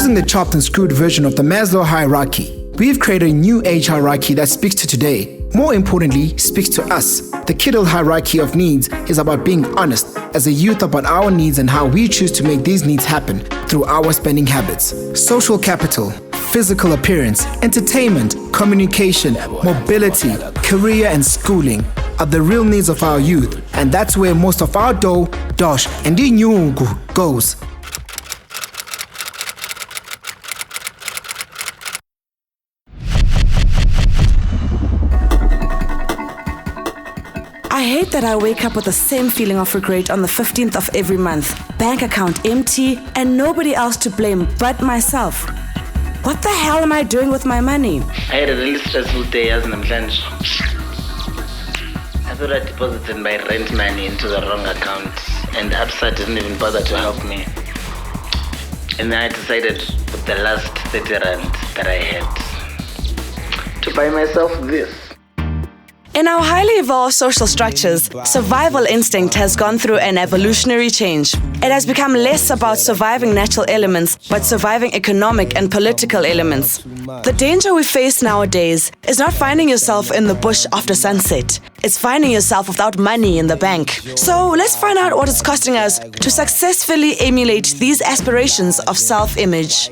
Using the chopped and screwed version of the Maslow hierarchy, we've created a new age hierarchy that speaks to today. More importantly, speaks to us. The Kittle hierarchy of needs is about being honest as a youth about our needs and how we choose to make these needs happen through our spending habits. Social capital, physical appearance, entertainment, communication, mobility, career and schooling are the real needs of our youth, and that's where most of our dough, dosh, and inyungu goes. I hate that I wake up with the same feeling of regret on the 15th of every month. Bank account empty and nobody else to blame but myself. What the hell am I doing with my money? I had a really stressful day as an lunch. I thought I deposited my rent money into the wrong account and Absa didn't even bother to help me. And then I decided with the last 30 rand that I had to buy myself this. In our highly evolved social structures, survival instinct has gone through an evolutionary change. It has become less about surviving natural elements, but surviving economic and political elements. The danger we face nowadays is not finding yourself in the bush after sunset. It's finding yourself without money in the bank. So let's find out what it's costing us to successfully emulate these aspirations of self-image.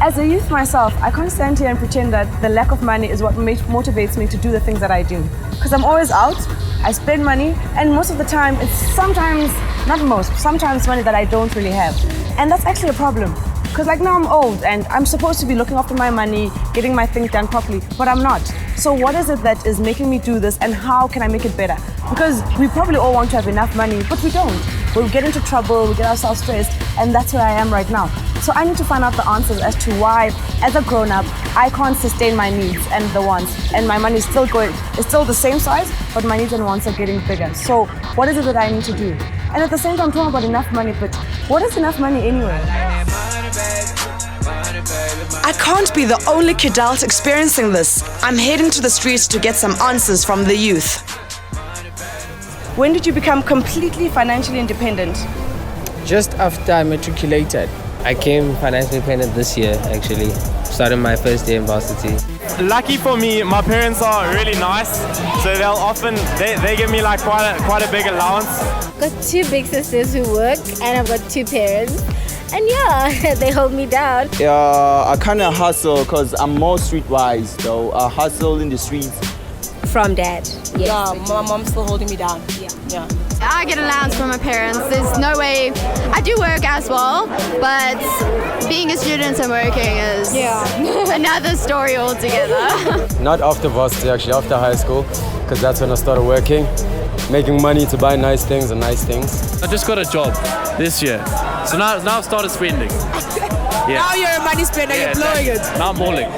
As a youth myself, I can't stand here and pretend that the lack of money is what motivates me to do the things that I do. Because I'm always out, I spend money, and most of the time it's sometimes money that I don't really have. And that's actually a problem. Because like now I'm old and I'm supposed to be looking after my money, getting my things done properly, but I'm not. So what is it that is making me do this and how can I make it better? Because we probably all want to have enough money, but we don't. We'll get into trouble, we get ourselves stressed, and that's where I am right now. So I need to find out the answers as to why, as a grown-up, I can't sustain my needs and the wants, and my money is still the same size, but my needs and wants are getting bigger. So what is it that I need to do? And at the same time, I'm talking about enough money, but what is enough money anyway? I can't be the only kidult experiencing this. I'm heading to the streets to get some answers from the youth. When did you become completely financially independent? Just after I matriculated. I came financially independent this year, actually. Started my first year in varsity. Lucky for me, my parents are really nice, so they'll often, they give me like quite a big allowance. I've got two big sisters who work and I've got two parents. And yeah, they hold me down. Yeah, I kind of hustle because I'm more streetwise though. I hustle in the streets. From dad, yes. Yeah, my mom's still holding me down. Yeah. I get allowance from my parents. There's no way. I do work as well, but being a student and working is another story altogether. Not after varsity, actually, after high school, because that's when I started working, making money to buy nice things and nice things. I just got a job this year, so now I've started spending. Yeah. Now you're a money spender, you're blowing it. Now I'm balling.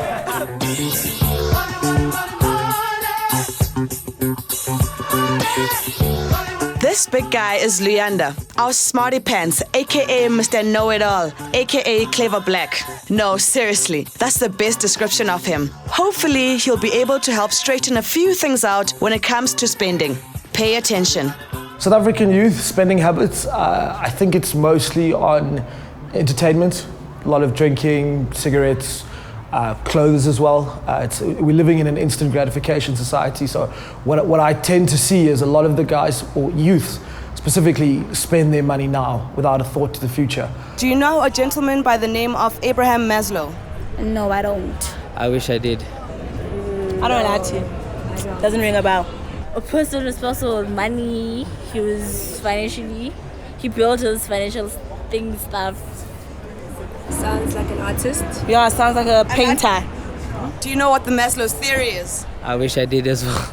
This big guy is Luyanda, our smarty pants, aka Mr. Know-It-All, aka Clever Black. No, seriously, that's the best description of him. Hopefully, he'll be able to help straighten a few things out when it comes to spending. Pay attention. South African youth spending habits, I think it's mostly on entertainment, a lot of drinking, cigarettes, clothes as well. We're living in an instant gratification society, so what I tend to see is a lot of the guys, or youth specifically, spend their money now without a thought to the future. Do you know a gentleman by the name of Abraham Maslow? No, I don't. I wish I did. I don't like it. Doesn't ring a bell. A person responsible with money, he built his financial stuff. Sounds like an artist. Yeah, sounds like a painter. Do you know what the Maslow's theory is? I wish I did as well.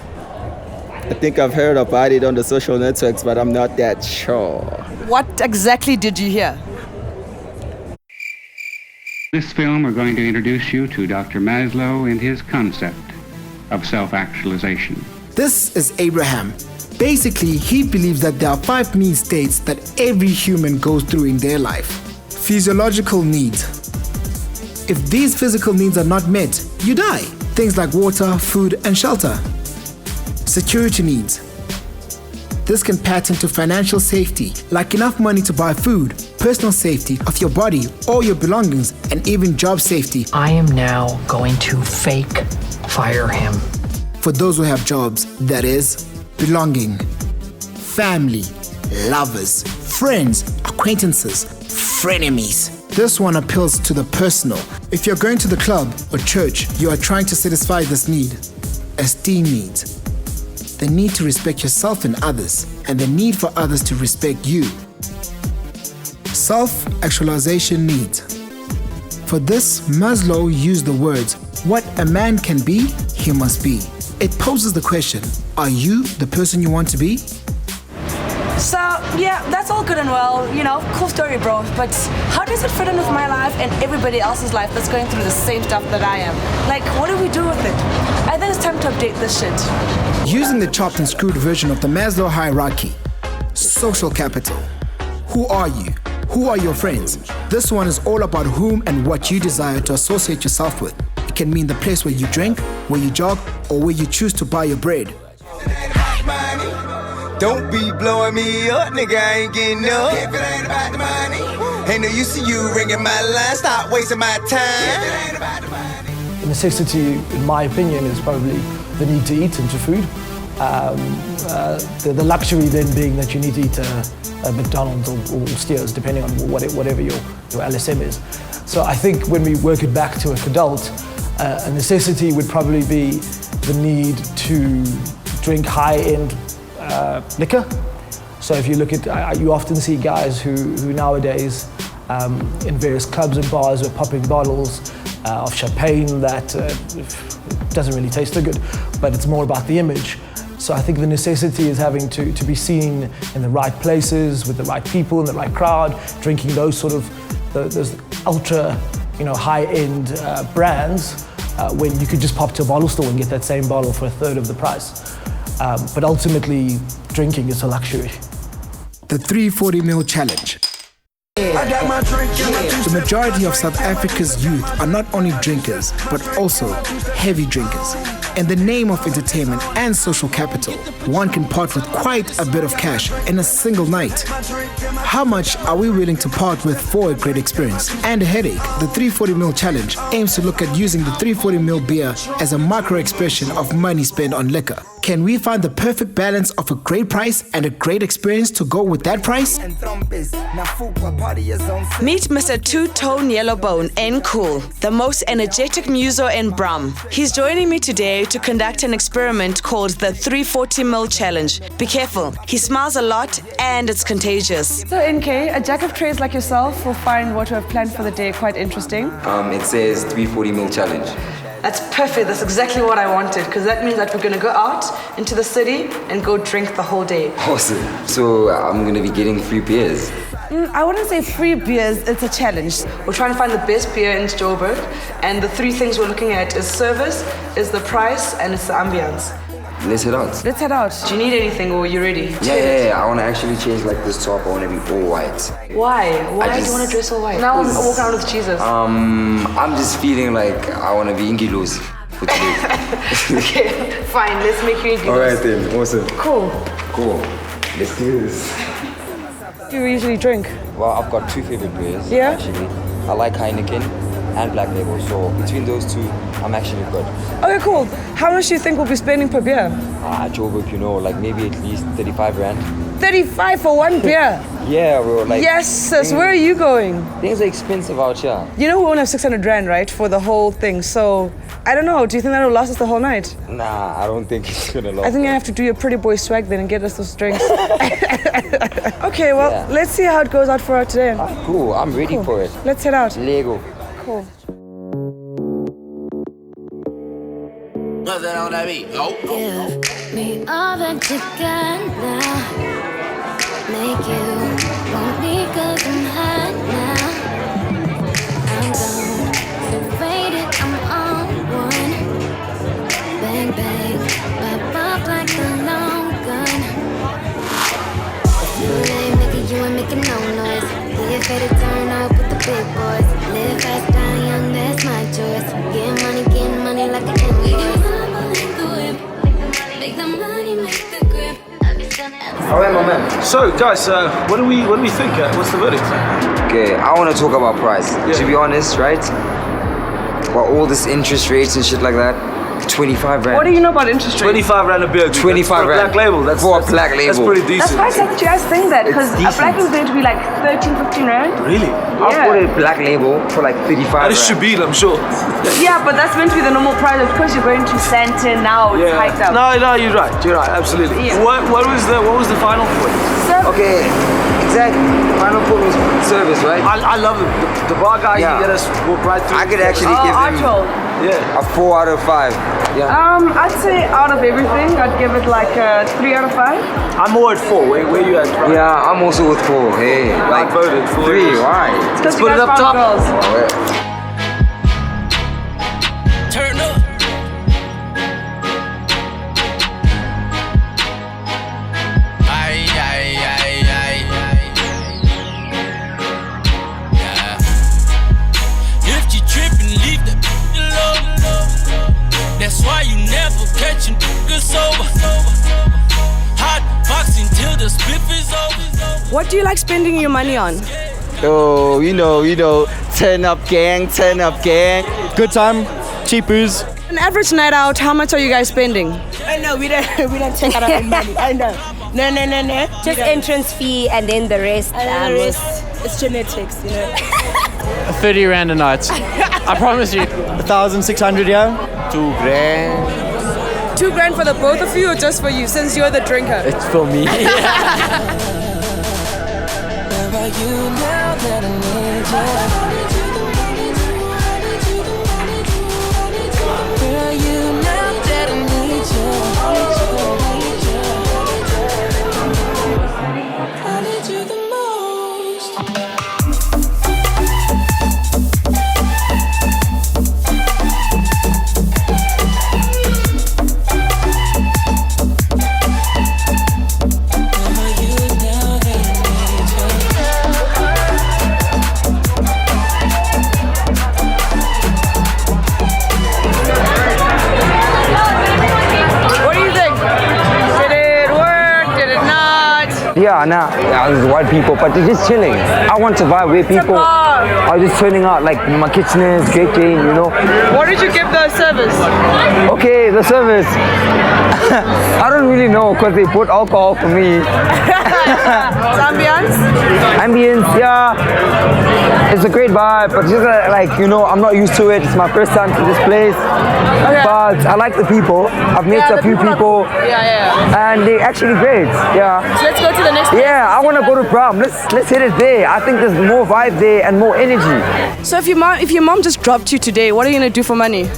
I think I've heard about it on the social networks, but I'm not that sure. What exactly did you hear? This film, we're going to introduce you to Dr. Maslow and his concept of self-actualization. This is Abraham. Basically, he believes that there are 5 need states that every human goes through in their life. Physiological needs. If these physical needs are not met, you die. Things like water, food, and shelter. Security needs. This can pattern to financial safety, like enough money to buy food, personal safety, of your body, all your belongings, and even job safety. I am now going to fake fire him. For those who have jobs, that is, belonging, family, lovers, friends, acquaintances, frenemies. This one appeals to the personal. If you're going to the club or church, you are trying to satisfy this need. Esteem needs. The need to respect yourself and others, and the need for others to respect you. Self-actualization needs. For this, Maslow used the words, what a man can be, he must be. It poses the question, are you the person you want to be? So, yeah, that's all good and well, cool story, bro. But how does it fit in with my life and everybody else's life that's going through the same stuff that I am? Like, what do we do with it? I think it's time to update this shit. Using the chopped and screwed version of the Maslow hierarchy. Social capital. Who are you? Who are your friends? This one is all about whom and what you desire to associate yourself with. It can mean the place where you drink, where you jog, or where you choose to buy your bread. Don't be blowing me up, nigga, I ain't getting up. If it ain't about the money, ain't no use to you ringing my line, stop wasting my time. If it ain't about the money. The necessity, in my opinion, is probably the need to eat and to food. The luxury then being that you need to eat a McDonald's or Steers, depending on whatever your LSM is. So I think when we work it back to an adult, a necessity would probably be the need to drink high-end liquor. So if you look at, you often see guys who nowadays in various clubs and bars are popping bottles of champagne that doesn't really taste so good, but it's more about the image. So I think the necessity is having to be seen in the right places, with the right people, in the right crowd, drinking those sort of, those ultra, high-end brands, when you could just pop to a bottle store and get that same bottle for a third of the price. But ultimately, drinking is a luxury. The 340ml challenge. The majority of South Africa's youth are not only drinkers, but also heavy drinkers. In the name of entertainment and social capital, one can part with quite a bit of cash in a single night. How much are we willing to part with for a great experience and a headache? The 340ml challenge aims to look at using the 340ml beer as a micro expression of money spent on liquor. Can we find the perfect balance of a great price and a great experience to go with that price? Meet Mr. Two-Tone Yellowbone N Cool, the most energetic muso in Brum. He's joining me today to conduct an experiment called the 340ml challenge. Be careful, he smiles a lot and it's contagious. So NK, a jack of trades like yourself will find what we have planned for the day quite interesting. It says 340ml challenge. That's perfect. That's exactly what I wanted, because that means that we're going to go out into the city and go drink the whole day. Awesome. So I'm going to be getting free beers. I wouldn't say free beers, it's a challenge. We're trying to find the best beer in Joburg, and the three things we're looking at is service, is the price, and it's the ambience. Let's head out. Let's head out. Do you need anything, or are you ready? Yeah. I want to actually change like this top. I want to be all white. Why? Why do you want to dress all white? Now I'm walking around with Jesus. I'm just feeling like I want to be Ingilos for today. Okay, fine. Let's make you Ingilos. All right then. Awesome. Cool. Let's do this. Do you usually drink? Well, I've got two favorite beers. Yeah? Actually, I like Heineken and Black Label. So between those two, I'm actually good. Okay, cool. How much do you think we'll be spending per beer? Joburg, like maybe at least 35 rand. 35 for one beer? Yeah, bro. Like. Yes, sis. Where are you going? Things are expensive out here. You know we only have 600 rand, right, for the whole thing. So I don't know. Do you think that'll last us the whole night? Nah, I don't think it's gonna last. I think I have to do your pretty boy swag then and get us those drinks. Okay, well, let's see how it goes out for us today. Cool. I'm ready for it. Let's head out. Lego. Cool. Nothing on that beat. Oh. Give me all that you got now. Make you want me 'cause I'm hot now. I'm gone, faded, I'm on one. Bang bang, pop like a long gun. If you ain't making, you ain't making no noise. Be afraid to turn up with the big boys. Live fast, die young, that's my choice. Get money like an invoice. Make the money, make the grip. I be All right, my man. So, guys, what do we think? What's the verdict? Okay, I want to talk about price. To be honest, right? Well, all this interest rates and shit like that. 25 rand. What do you know about interest rates? 25 rand a beer. 25 rand. Black label. That's for a black label. That's pretty decent. That's why I you guys think that, because a black label is going to be like 13, 15 rand. Really? I'll put it black label for like 35 rand. It should be, I'm sure. Yeah, but that's meant to be the normal price. Because you're going to Santa now, it's hiked up. No, you're right. You're right. Absolutely. Yeah. What was the final point? Okay, exactly. Final point was service, right? I love the bar guy. He let us walk right through. I could actually give him a 4 out of 5. Yeah. I'd say out of everything, I'd give it like a 3 out of 5. I'm more at 4. Where you at? Right? Yeah, I'm also with 4. Hey, I voted 4. 3. Why? Let's put it up top. Girls. Turn up. If you trippin', leave that alone. That's why you never catch a nigga sober. Hot boxing till the spliff is over. What do you like spending your money on? Oh, you know, turn up gang. Good time, cheap booze. An average night out, how much are you guys spending? I know, we don't take out our own money. I know. No. Just entrance fee and then the rest. And then the rest, it's genetics, 30 rand a night. I promise you. 1,600, yeah? 2 grand. 2 grand for the both of you or just for you, since you're the drinker? It's for me. Yeah, there's white people, but they're just chilling. I want to vibe with people are just turning out, like my kitcheners, great game, What did you give the service? Okay, the service. I don't really know because they put alcohol for me. Ambience? Ambience, yeah. It's a great vibe, but just I'm not used to it. It's my first time to this place. Okay. But I like the people. I've met a few people. And they're actually great. Yeah. So let's go to the next place. Yeah, I want to go to prom. Let's hit it there. I think there's more vibe there and more energy. So if your mom just dropped you today, what are you gonna do for money?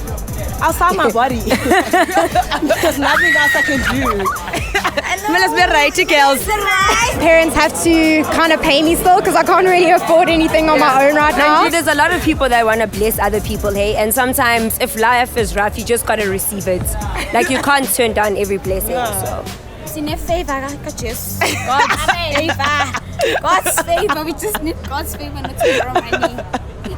I'll sell my body. There's nothing else I can do. Let's be right, girls. Parents have to kind of pay me still because I can't really afford anything on my own right now. There's a lot of people that want to bless other people, hey? And sometimes if life is rough, you just got to receive it. Like you can't turn down every blessing, so. God's favor, we just need God's favor, not to borrow money.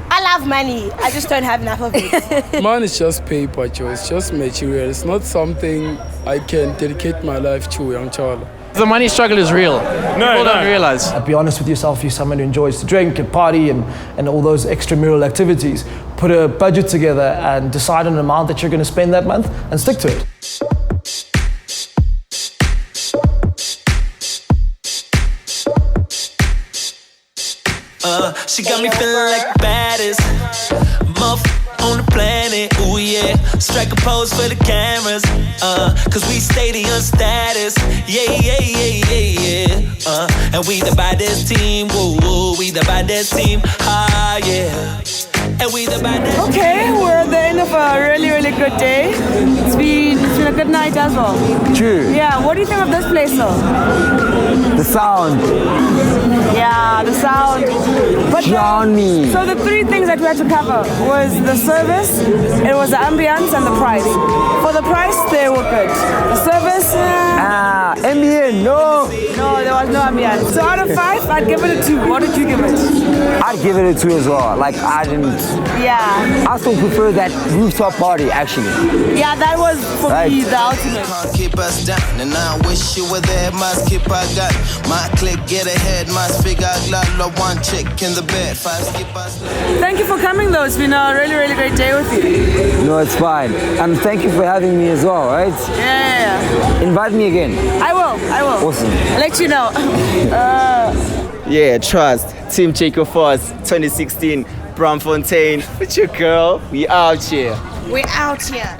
I love money. I just don't have enough of it. Mine is just paper, Joe. It's just material. It's not something I can dedicate my life to, young child. The money struggle is real. People don't realize. Be honest with yourself. You're someone who enjoys to drink and party and all those extramural activities. Put a budget together and decide on an amount that you're going to spend that month and stick to it. She got me feeling like the baddest on the planet, ooh yeah. Strike a pose for the cameras, cause we stadium status, yeah. And we the baddest team, woo, we the baddest team, yeah. And we the baddest. Okay, we're at the end of a really, really good day. It's been a good night as well. True. Yeah, what do you think of this place though? The sound. Yeah, the sound. But Johnny. So the three things that we had to cover was the service, it was the ambience, and the price. For the price, they were good. The service, ambience, no. No, there was no ambience. So out of 5, I'd give it a 2. What did you give it? I'd give it a 2 as well. Like, I didn't... Yeah. I still prefer that rooftop party, actually. Yeah, that was, for me, the ultimate. Can't keep us down, and I wish you were there. Must keep our gun. My click, get ahead. Must figure out love one chick in the bed. 5 skip us. Thank you for coming, though. It's been a really, really great day with you. No, it's fine. And thank you for having me as well, right? Yeah. Invite me again. I will. Awesome. I'll let you know. Yeah, trust. Team Jacob Force, 2016, Braamfontein. With your girl, we out here. We're out here.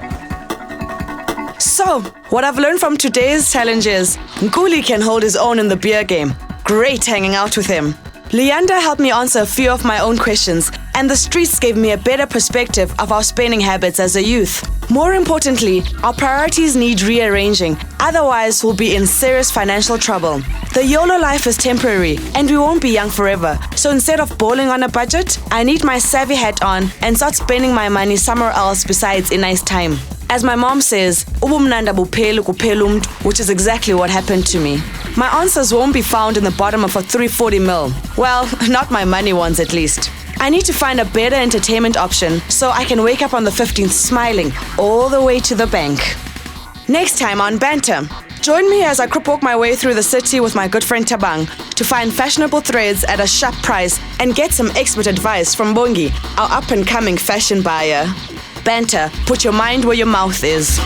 So, what I've learned from today's challenge is Nkuli can hold his own in the beer game. Great hanging out with him. Leander helped me answer a few of my own questions, and the streets gave me a better perspective of our spending habits as a youth. More importantly, our priorities need rearranging, otherwise we'll be in serious financial trouble. The YOLO life is temporary, and we won't be young forever. So instead of balling on a budget, I need my savvy hat on and start spending my money somewhere else besides in nice time. As my mom says, ubumnanda bupheli kuphela umuntu, which is exactly what happened to me. My answers won't be found in the bottom of a 340 mil. Well, not my money ones at least. I need to find a better entertainment option so I can wake up on the 15th smiling all the way to the bank. Next time on Banter, join me as I crip walk my way through the city with my good friend Tabang to find fashionable threads at a sharp price and get some expert advice from Bongi, our up-and-coming fashion buyer. Banter, put your mind where your mouth is.